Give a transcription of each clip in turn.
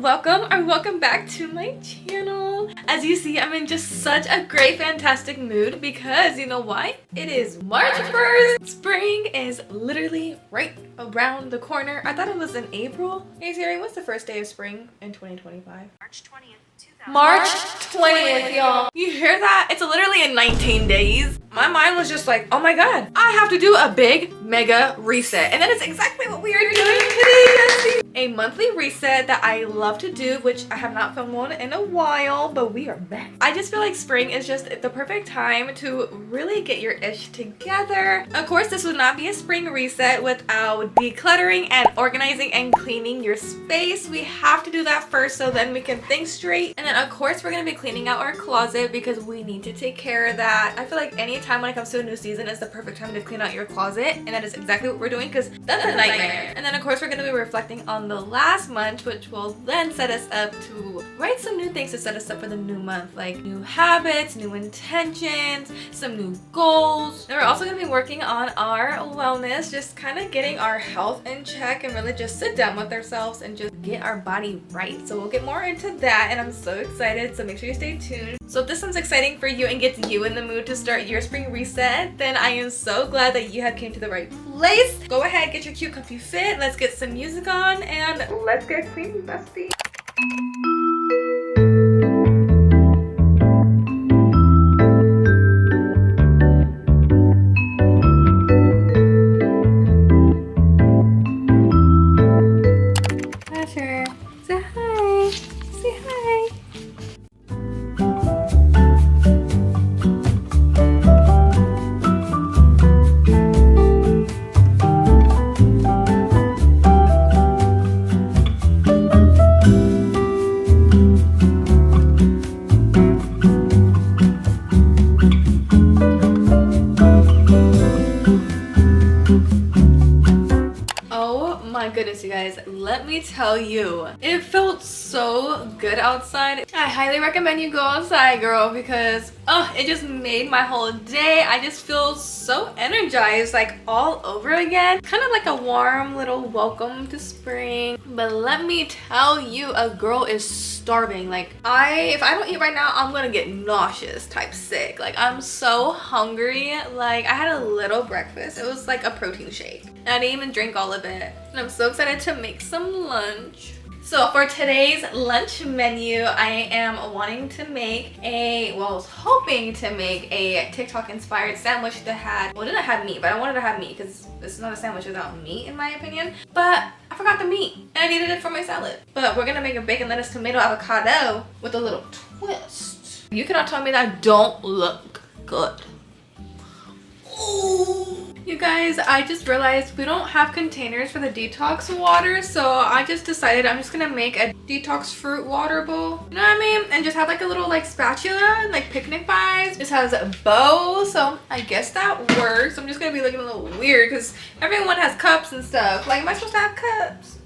welcome back to my channel. As you see, I'm in just such a great, fantastic mood because you know why? It is March 1st. Spring is literally right around the corner. I thought it was in April. Hey Siri, what's the first day of spring in 2025? March 20th. March 20th, y'all. You hear that? It's literally in 19 days. My mind was just like, oh my god, I have to do a big mega reset. And that is exactly what we are doing today. A monthly reset that I love to do, which I have not filmed one in a while, but we are back. I just feel like spring is just the perfect time to really get your ish together. Of course, this would not be a spring reset without decluttering and organizing and cleaning your space. We have to do that first so then we can think straight. And then of course, we're gonna be cleaning out our closet because we need to take care of that. I feel like any time when it comes to a new season is the perfect time to clean out your closet, and that is exactly what we're doing because that's a nightmare. And then of course, we're gonna be reflecting on the last month, which will then set us up to write some new things to set us up for the new month, like new habits, new intentions, some new goals. And we're also gonna be working on our wellness, just kind of getting our health in check and really just sit down with ourselves and just get our body right. So we'll get more into that, and I'm so excited, so make sure you stay tuned. So if this sounds exciting for you and gets you in the mood to start your spring reset, then I am so glad that you have came to the right place. Go ahead, get your cute comfy fit, let's get some music on, and let's get clean, bestie. Asher, say hi. Say hi. My goodness, you guys, let me tell you, it felt so good outside. I highly recommend you go outside, girl, because it just made my whole day. I just feel so energized, like all over again, kind of like a warm little welcome to spring. But let me tell you, a girl is starving. Like if I don't eat right now, I'm gonna get nauseous type sick. Like I'm so hungry. Like I had a little breakfast. It was like a protein shake, and I didn't even drink all of it. And I'm so excited to make some lunch. So for today's lunch menu, I am wanting to make I was hoping to make a TikTok inspired sandwich that had, well, it didn't have meat, but I wanted to have meat because this is not a sandwich without meat in my opinion. But I forgot the meat and I needed it for my salad. But we're gonna make a bacon, lettuce, tomato, avocado with a little twist. You cannot tell me that don't look good. Ooh. You guys, I just realized we don't have containers for the detox water, so I just decided I'm just gonna make a detox fruit water bowl. You know what I mean? And just have like a little like spatula, like picnic vibes. Just has a bow, so I guess that works. I'm just gonna be looking a little weird because everyone has cups and stuff. Like, am I supposed to have cups?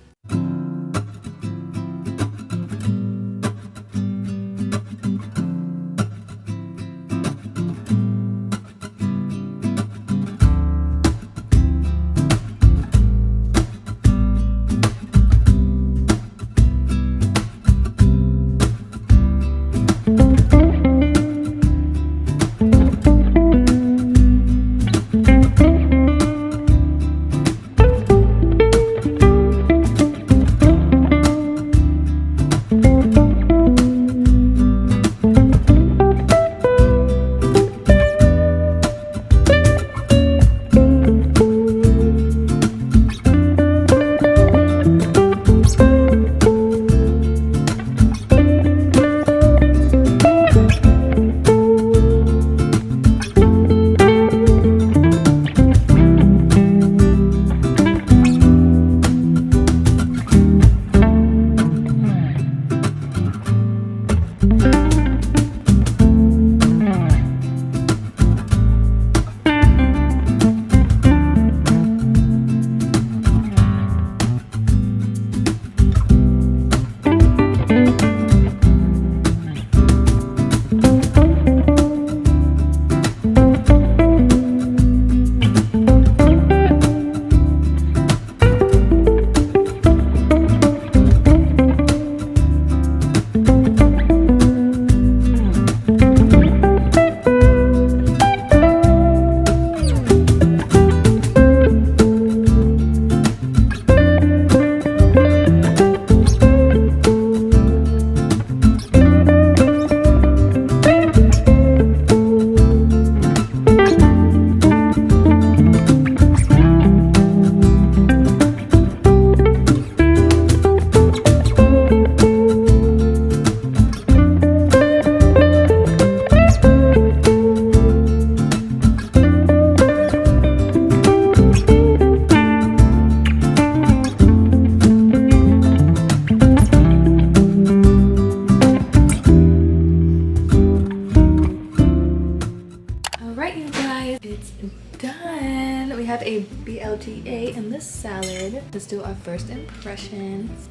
Let's do our first impressions.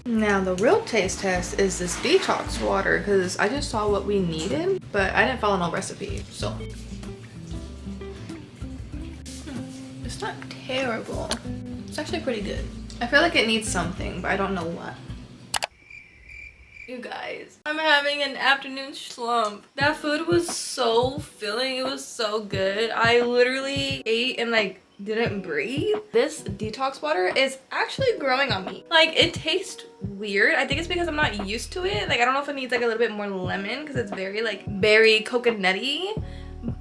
Now the real taste test is this detox water, because I just saw what we needed, but I didn't follow no recipe, so it's not terrible. It's actually pretty good. I feel like it needs something, but I don't know what. You guys, I'm having an afternoon slump. That food was so filling. It was so good. I literally ate and like didn't breathe. This detox water is actually growing on me. Like, it tastes weird. I think it's because I'm not used to it. Like, I don't know if it needs like a little bit more lemon because it's very like berry coconutty.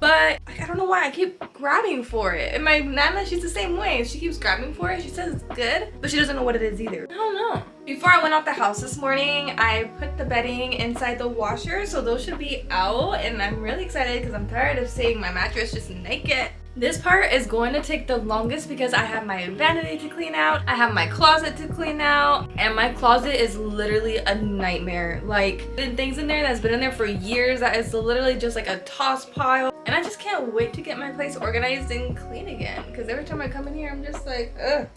But like, I don't know why I keep grabbing for it. And my nana, she's the same way. She keeps grabbing for it. She says it's good, but she doesn't know what it is either. I don't know. Before I went out the house this morning, I put the bedding inside the washer, so those should be out. And I'm really excited because I'm tired of seeing my mattress just naked. This part is going to take the longest because I have my vanity to clean out, I have my closet to clean out, and my closet is literally a nightmare. Like, the things in there that's been in there for years, that is literally just like a toss pile. And I just can't wait to get my place organized and clean again, because every time I come in here, I'm just like, ugh.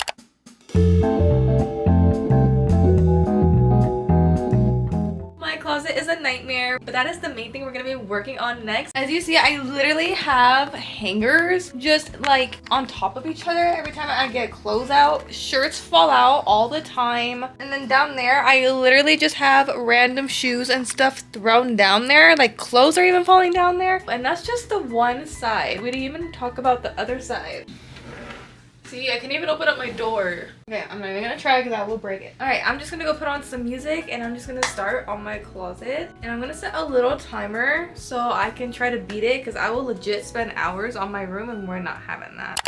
Closet is a nightmare, but that is the main thing we're gonna be working on next. As you see, I literally have hangers just like on top of each other. Every time I get clothes out, shirts fall out all the time. And then down there, I literally just have random shoes and stuff thrown down there. Like, clothes are even falling down there. And that's just the one side. We didn't even talk about the other side. See, I can't even open up my door. Okay, I'm not even gonna try because I will break it. All right, I'm just gonna go put on some music and I'm just gonna start on my closet. And I'm gonna set a little timer so I can try to beat it, because I will legit spend hours on my room and we're not having that.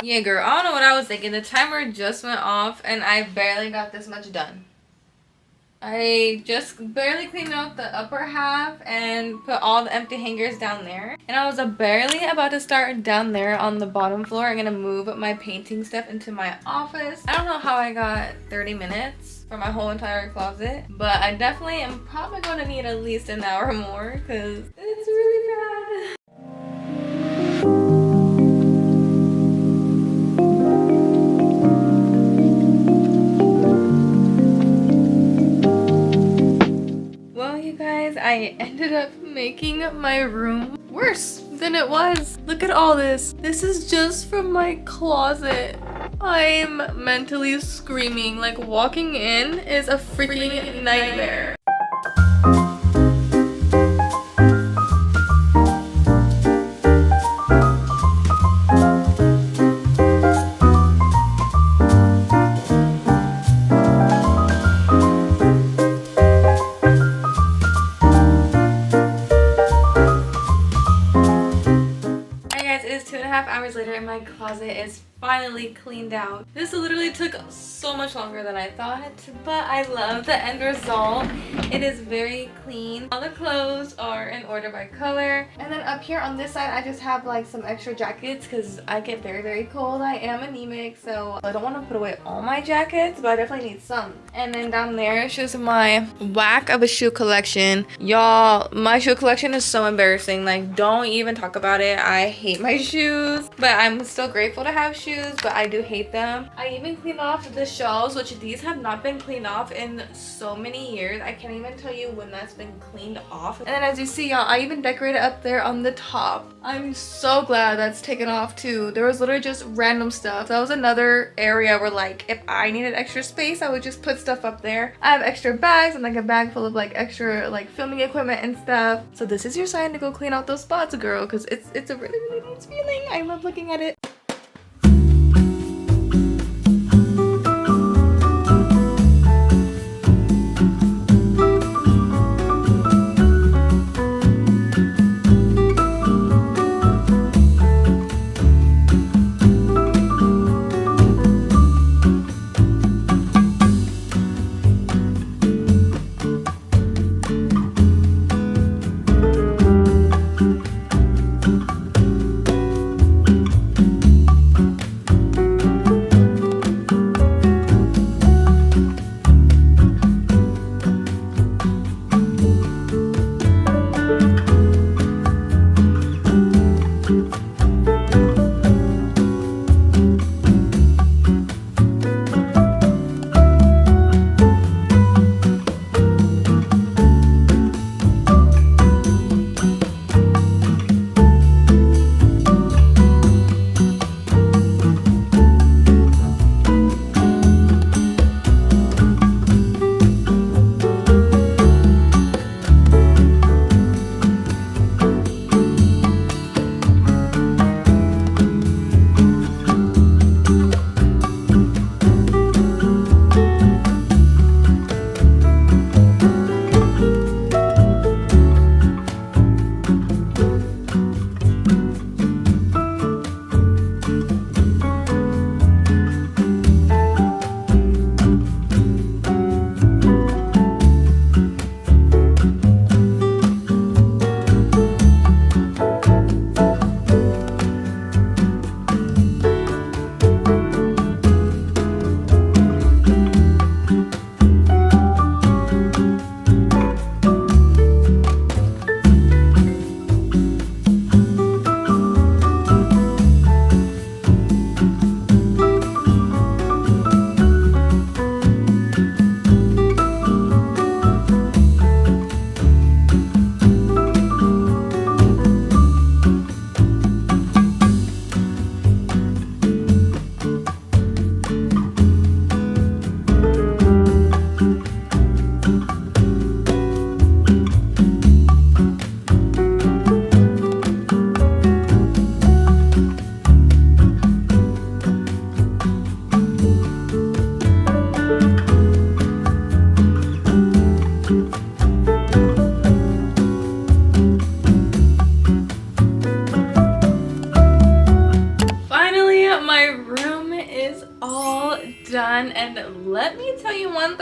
Yeah, girl, I don't know what I was thinking. The timer just went off and I barely got this much done. I just barely cleaned out the upper half and put all the empty hangers down there. And I was barely about to start down there on the bottom floor. I'm gonna move my painting stuff into my office. I don't know how I got 30 minutes for my whole entire closet, but I definitely am probably gonna need at least an hour more because it's really bad. I ended up making my room worse than it was. Look at all this. This is just from my closet. I'm mentally screaming. Like, walking in is a freaking nightmare. Hours later and my closet is finally cleaned out. This literally took so much longer than I thought, but I love the end result. It is very clean. All the clothes are in order by color. And then up here on this side, I just have like some extra jackets because I get very, very cold. I am anemic, so I don't want to put away all my jackets, but I definitely need some. And then down there is just my whack of a shoe collection. Y'all, my shoe collection is so embarrassing. Like, don't even talk about it. I hate my shoes, but I'm still grateful to have shoes, but I do hate them. I even cleaned off the shelves, which these have not been cleaned off in so many years. I can't even tell you when that's been cleaned off. And then as you see, y'all, I even decorated up there on the top. I'm so glad that's taken off too. There was literally just random stuff. That was another area where, like, if I needed extra space, I would just put stuff up there. I have extra bags and like a bag full of like extra like filming equipment and stuff. So this is your sign to go clean out those spots, girl, because it's a really, really nice feeling. I love looking at it.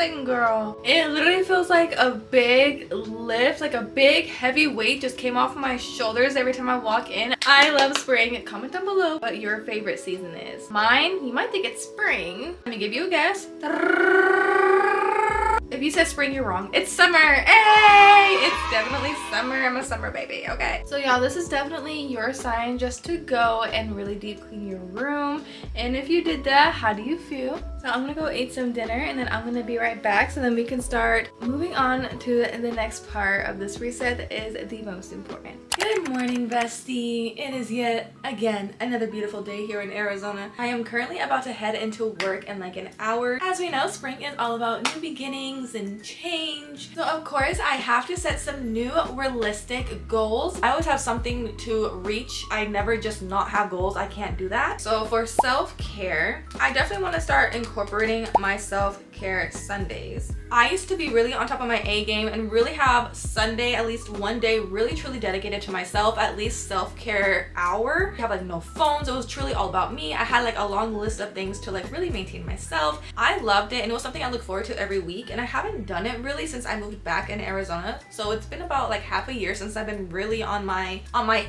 feeling, girl? It literally feels like a big lift, like a big heavy weight just came off my shoulders every time I walk in. I love spring. Comment down below what your favorite season is. Mine, you might think it's spring. Let me give you a guess. If you said spring, you're wrong. It's summer. Hey! It's definitely summer. I'm a summer baby, okay? So y'all, this is definitely your sign just to go and really deep clean your room. And if you did that, how do you feel? So I'm gonna go eat some dinner and then I'm gonna be right back so then we can start moving on to the next part of this reset that is the most important. Good morning, bestie. It is yet again another beautiful day here in Arizona. I am currently about to head into work in like an hour. As we know, spring is all about new beginnings and change. So of course I have to set some new realistic goals. I always have something to reach. I never just not have goals. I can't do that. So for self-care, I definitely want to start incorporating my self-care Sundays. I used to be really on top of my A game and really have Sunday, at least one day, really truly dedicated to myself, at least self-care hour. I have like no phones. It was truly all about me. I had like a long list of things to like really maintain myself. I loved it and it was something I look forward to every week, and I haven't done it really since I moved back in Arizona. So it's been about like half a year since I've been really on my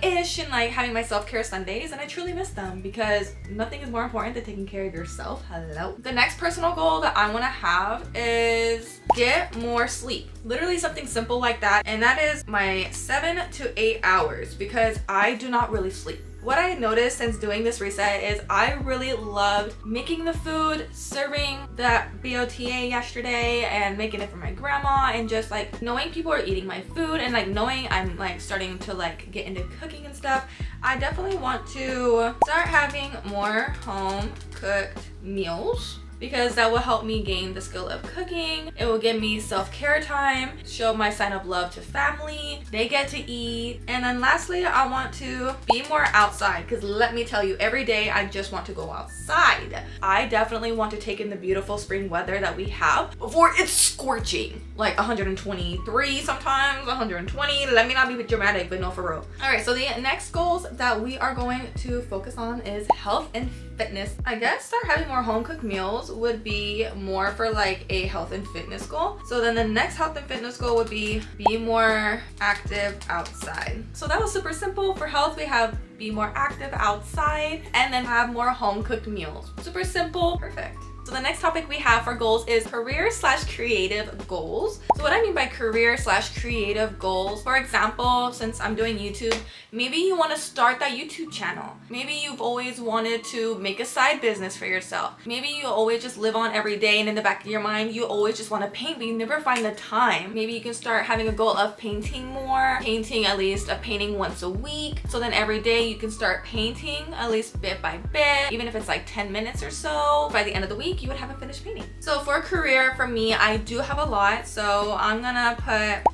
ish and like having my self-care Sundays, and I truly miss them because nothing is more important than taking care of yourself. Hello. The next personal goal that I want to have is get more sleep. Literally something simple like that, and that is my 7 to 8 hours because I do not really sleep. What I noticed since doing this reset is I really loved making the food, serving that BOTA yesterday and making it for my grandma, and just like knowing people are eating my food and like knowing I'm like starting to like get into cooking and stuff. I definitely want to start having more home cooked meals because that will help me gain the skill of cooking. It will give me self-care time, show my sign of love to family, they get to eat. And then lastly, I want to be more outside because let me tell you, every day I just want to go outside. I definitely want to take in the beautiful spring weather that we have before it's scorching, like 123 sometimes, 120. Let me not be dramatic, but no, for real. All right, so the next goals that we are going to focus on is health and fitness. I guess start having more home cooked meals would be more for like a health and fitness goal. So then the next health and fitness goal would be more active outside. So that was super simple. For health, we have be more active outside and then have more home cooked meals. Super simple, perfect. So the next topic we have for goals is career/creative goals. So what I mean by career/creative goals, for example, since I'm doing YouTube, maybe you want to start that YouTube channel. Maybe you've always wanted to make a side business for yourself. Maybe you always just live on every day and in the back of your mind, you always just want to paint, but you never find the time. Maybe you can start having a goal of painting more, painting at least a painting once a week. So then every day you can start painting at least bit by bit, even if it's like 10 minutes or so. By the end of the week, you would have a finished painting. So for career, for me, I do have a lot. So I'm gonna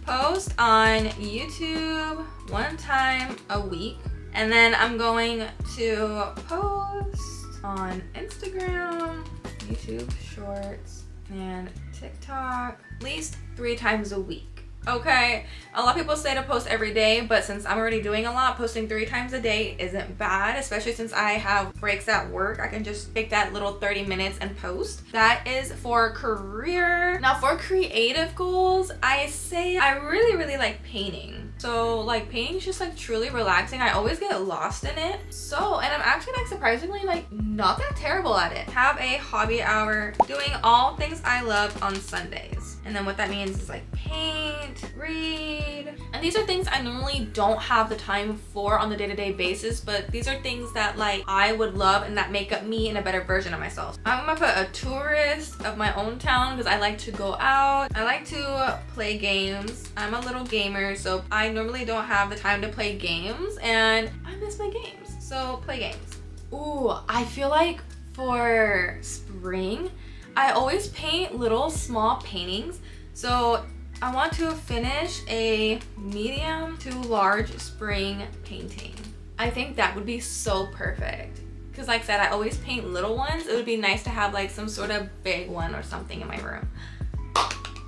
post on YouTube 1 time a week. And then I'm going to post on Instagram, YouTube Shorts, and TikTok at least 3 times a week. Okay, a lot of people say to post every day, but since I'm already doing a lot, posting 3 times a day isn't bad, especially since I have breaks at work. I can just take that little 30 minutes and post. That is for career. Now for creative goals, I say I really like painting. So like painting is just like truly relaxing. I always get lost in it. So, and I'm actually like surprisingly like not that terrible at it. Have a hobby hour doing all things I love on Sundays. And then what that means is like paint, read. And these are things I normally don't have the time for on the day-to-day basis, but these are things that like I would love and that make up me in a better version of myself. I'm gonna put a tourist of my own town because I like to go out. I like to play games. I'm a little gamer, so I normally don't have the time to play games and I miss my games. So play games. Ooh, I feel like for spring, I always paint little small paintings. So I want to finish a medium to large spring painting. I think that would be so perfect. Because like I said, I always paint little ones. It would be nice to have like some sort of big one or something in my room.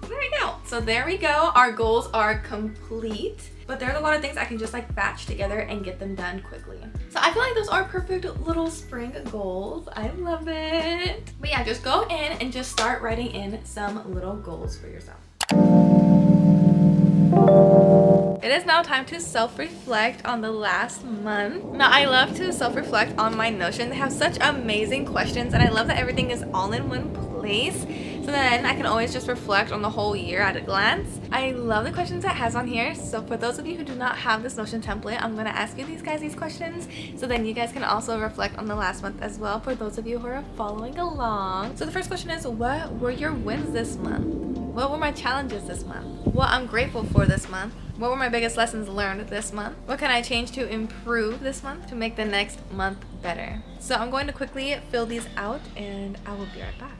There we go. So there we go. Our goals are complete. but there's a lot of things I can just like batch together and get them done quickly. So I feel like those are perfect little spring goals. I love it. But yeah, just go in and just start writing in some little goals for yourself. It is now time to self-reflect on the last month. Now, I love to self-reflect on my Notion. They have such amazing questions, and I love that everything is all in one place. So then I can always just reflect on the whole year at a glance. I love the questions it has on here. So for those of you who do not have this Notion template, I'm going to ask you these questions. So then you guys can also reflect on the last month as well for those of you who are following along. So the first question is, what were your wins this month? What were my challenges this month? What I'm grateful for this month? What were my biggest lessons learned this month? What can I change to improve this month to make the next month better? So I'm going to quickly fill these out and I will be right back.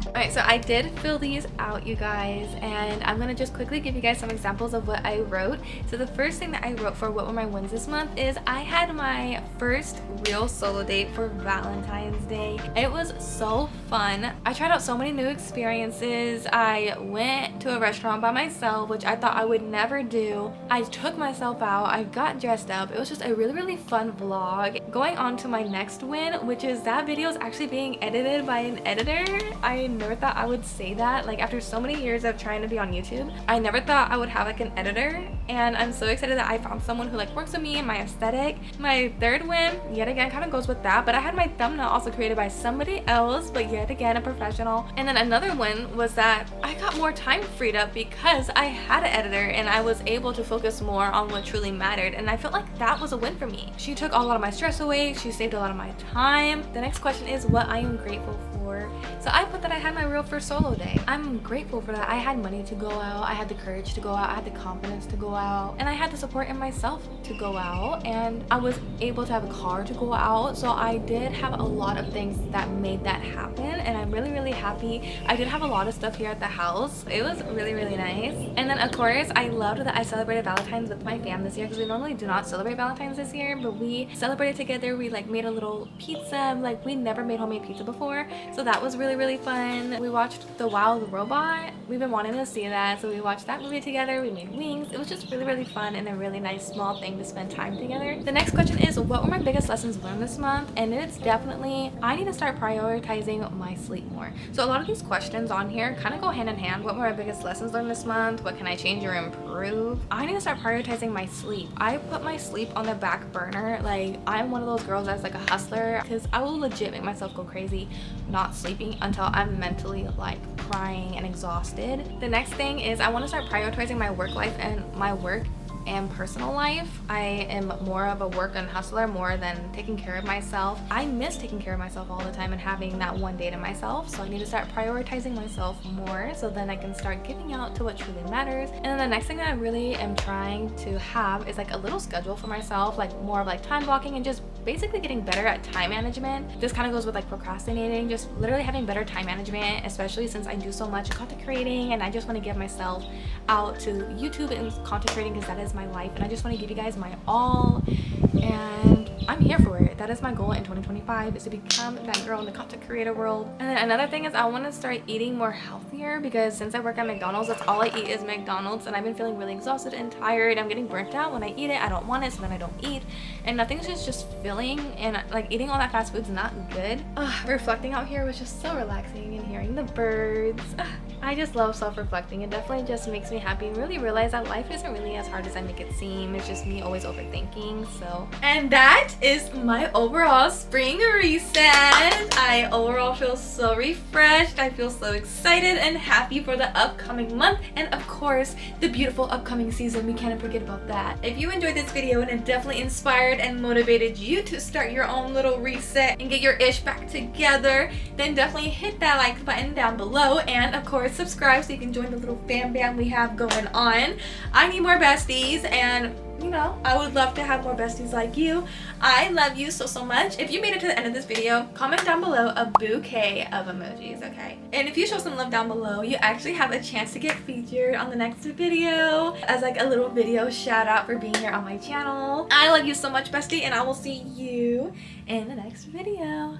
Alright, so I did fill these out, you guys, and I'm gonna just quickly give you guys some examples of what I wrote. So the first thing that I wrote for what were my wins this month is I had my first real solo date for Valentine's Day. It was so fun. I tried out so many new experiences. I went to a restaurant by myself, which I thought I would never do. I took myself out. I got dressed up. It was just a really fun vlog. Going on to my next win, which is that video is actually being edited by an editor. I never thought I would say that. Like, after so many years of trying to be on YouTube, I never thought I would have like an editor, and I'm so excited that I found someone who like works with me and my aesthetic. My third win, yet again, kind of goes with that, but I had my thumbnail also created by somebody else, but yet again a professional. And then another win was that I got more time freed up because I had an editor and I was able to focus more on what truly mattered, and I felt like that was a win for me. She took a lot of my stress away. She saved a lot of my time. The next question is what I am grateful for. So I put that I had my real first solo day. I'm grateful for that. I had money to go out. I had the courage to go out. I had the confidence to go out, and I had the support in myself to go out, and I was able to have a car to go out. So I did have a lot of things that made that happen, and I'm really happy. I did have a lot of stuff here at the house. It was really nice. And then of course I loved that I celebrated Valentine's with my fam this year, because we normally do not celebrate Valentine's this year, but we celebrated together. We like made a little pizza. Like, we never made homemade pizza before, so that was really fun. We watched The Wild Robot. We've been wanting to see that, so we watched that movie together. We made wings. It was just really fun and a really nice small thing to spend time together. The next question is, what were my biggest lessons learned this month? And it's definitely, I need to start prioritizing my sleep more. So a lot of these questions on here kind of go hand in hand. What were my biggest lessons learned this month? What can I change or improve? I need to start prioritizing my sleep. I put my sleep on the back burner. Like, I'm one of those girls that's like a hustler, because I will legit make myself go crazy not sleeping until I'm mentally like crying and exhausted. The next thing is I want to start prioritizing my work life and my work and personal life. I am more of a work and hustler more than taking care of myself. I miss taking care of myself all the time and having that one day to myself, so I need to start prioritizing myself more so then I can start giving out to what truly matters. And then the next thing that I really am trying to have is like a little schedule for myself, like more of like time blocking and just basically getting better at time management. This kind of goes with like procrastinating, just literally having better time management, especially since I do so much content creating and I just want to give myself out to YouTube and content creating, because that is my life and I just want to give you guys my all, and I'm here for it. That is my goal in 2025, is to become that girl in the content creator world. And then another thing is I want to start eating more healthier, because since I work at McDonald's, that's all I eat is McDonald's, and I've been feeling really exhausted and tired. I'm getting burnt out when I eat it. I don't want it, so then I don't eat, and nothing's just filling, and like eating all that fast food's not good. Reflecting out here was just so relaxing, and hearing the birds. I just love self-reflecting. It definitely just makes me happy and really realize that life isn't really as hard as I make it seem. It's just me always overthinking. So, and that is my overall spring reset. I overall feel so refreshed. I feel so excited and happy for the upcoming month, and of course the beautiful upcoming season. We can't forget about that. If you enjoyed this video and it definitely inspired and motivated you to start your own little reset and get your ish back together, then definitely hit that like button down below, and of course subscribe so you can join the little fam bam we have going on. I need more besties, and you know, I would love to have more besties like you. I love you so much. If you made it to the end of this video, comment down below a bouquet of emojis, okay? And if you show some love down below, you actually have a chance to get featured on the next video as like a little video shout out for being here on my channel. I love you so much, bestie, and I will see you in the next video.